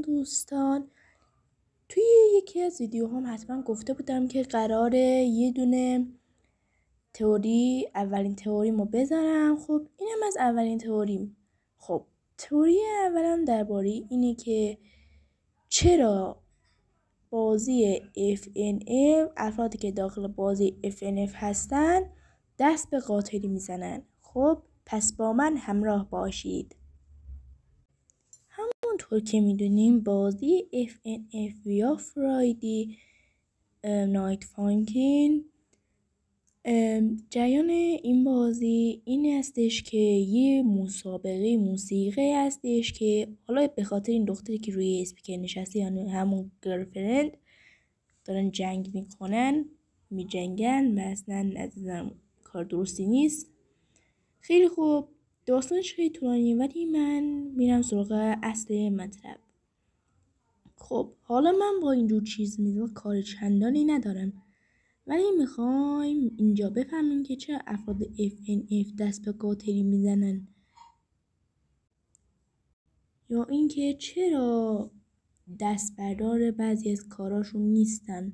دوستان، توی یکی از ویدیوهام حتما گفته بودم که قراره یه دونه تئوری، اولین تئوریمو بذارم. خب اینم از اولین تئوریم. خب تئوری اولم درباره اینه که چرا بازی FNF، افرادی که داخل بازی FNF هستن، دست به قاتلی میزنن. خب پس با من همراه باشید. همونطور که میدونیم بازی FNF یا فرایدی نایت فانکین، جریان این بازی این هستش که یه مسابقه موسیقی هستش که حالا به خاطر این دختری که روی اسپیکر نشسته، یعنی همون گرلفرند، دارن جنگ میکنن، میجنگن و اصلا نظرم کار درستی نیست. خیلی خوب، داستانش خیلی طولانیه ولی من میرم سراغ اصل مطلب. خب حالا من با اینجور چیز میزا کار چندانی ندارم، ولی میخوایم اینجا بفهمیم که چرا افراد FNF دست به قاتلی میزنن، یا اینکه چرا دست بردار بعضی از کاراشون نیستن.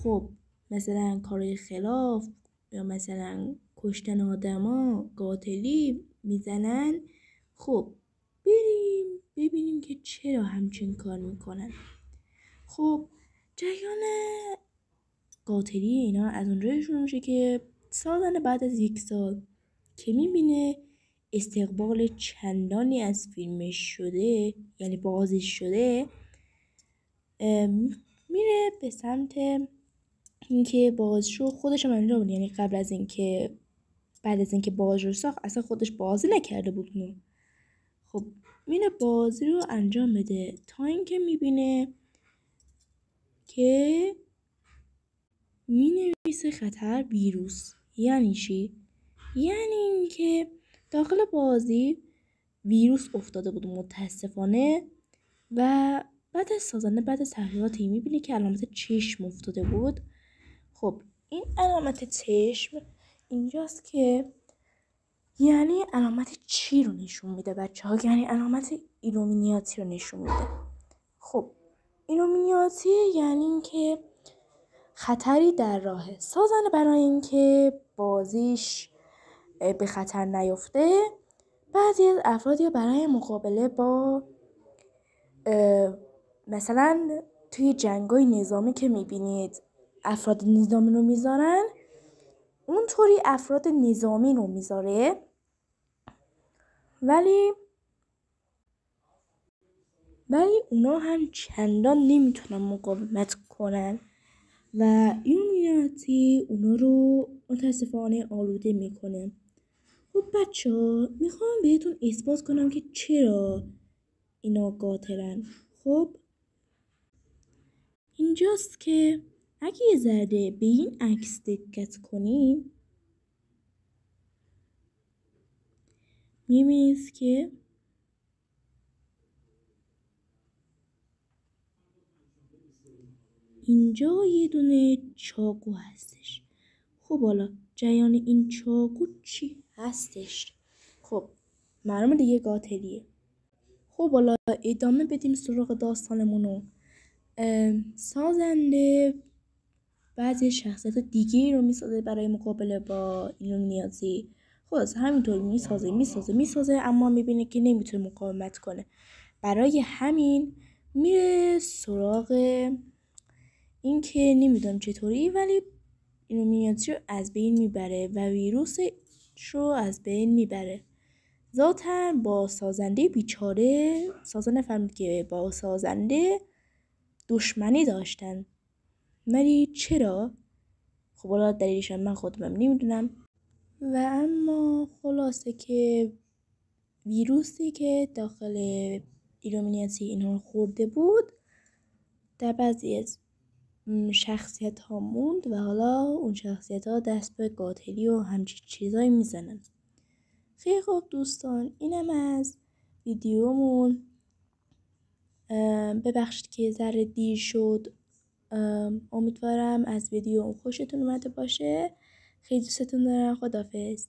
خب مثلا کارهای خلاف یا مثلا کشتن آدما، قاتلی میزنن. خب بریم ببینیم که چرا همچین کار میکنن. خب جریان قاتلی اینا از اونجایی شروع میشه که سازنده بعد از 1 سال که میبینه استقبال چندانی از فیلمش شده، یعنی بازیش شده، میره به سمت اینکه بازشو خودش هم انجام بده. یعنی بعد از اینکه بازی رو ساخت اصلا خودش بازی نکرده بود اونو. خب میره بازی رو انجام بده تا اینکه میبینه که مینویسه خطر ویروس. یعنی چی؟ یعنی اینکه داخل بازی ویروس افتاده بود متاسفانه، و بعد از تحقیقاتی میبینه که علامت چشم افتاده بود. خب این علامت چشم اینجاست که یعنی علامت چی رو نشون میده بچه ها؟ یعنی علامت ایلومینیاتی رو نشون میده. خب ایلومینیاتی یعنی اینکه خطری در راهه. سازنده برای اینکه بازیش به خطر نیفته، بعضی از افراد یا برای مقابله با مثلا توی جنگای نظامی که میبینید افراد نظامی رو میذارن، اونطوری افراد نظامی رو میذاره، ولی اونا هم چندان نمیتونن مقاومت کنن و ایلومیناتی اونا رو متاسفانه آلوده میکنه. خب بچه ها میخوام بهتون اثبات کنم که چرا اینا قاتلن. خب اینجاست که اگه یه ذره به این عکس دقت کنین میبینید که اینجا یه دونه چاقو هستش. خب حالا جریان این چاقو چی هستش؟ خب معلومه دیگه قاتلیه. خب حالا ادامه بدیم سراغ داستانمونو. سازنده بعضی شخصیت دیگه رو میسازه برای مقابله با ایلومیناتی. خلاص همینطور میسازه اما میبینه که نمیتونه مقاومت کنه. برای همین میره سراغ این که نمیدونم چطوری ولی ایلومیناتی رو از بین میبره و ویروس رو از بین میبره. ذاتاً با سازنده بیچاره، سازنده فهمید که با سازنده دشمنی داشتن. ولی چرا؟ خب حالا دلیلش من خودم نمیدونم. و اما خلاصه که ویروسی که داخل ایلومیناتی اینها خورده بود در بعضی از شخصیت ها موند و حالا اون شخصیت ها دست به قاتلی و همچین چیزایی میزنن. خیلی خوب دوستان، اینم از ویدیومون. ببخشید که ذره دیر شد. امیدوارم از ویدیو خوشتون اومده باشه. خیلی دوستتون دارم. خداحافظ.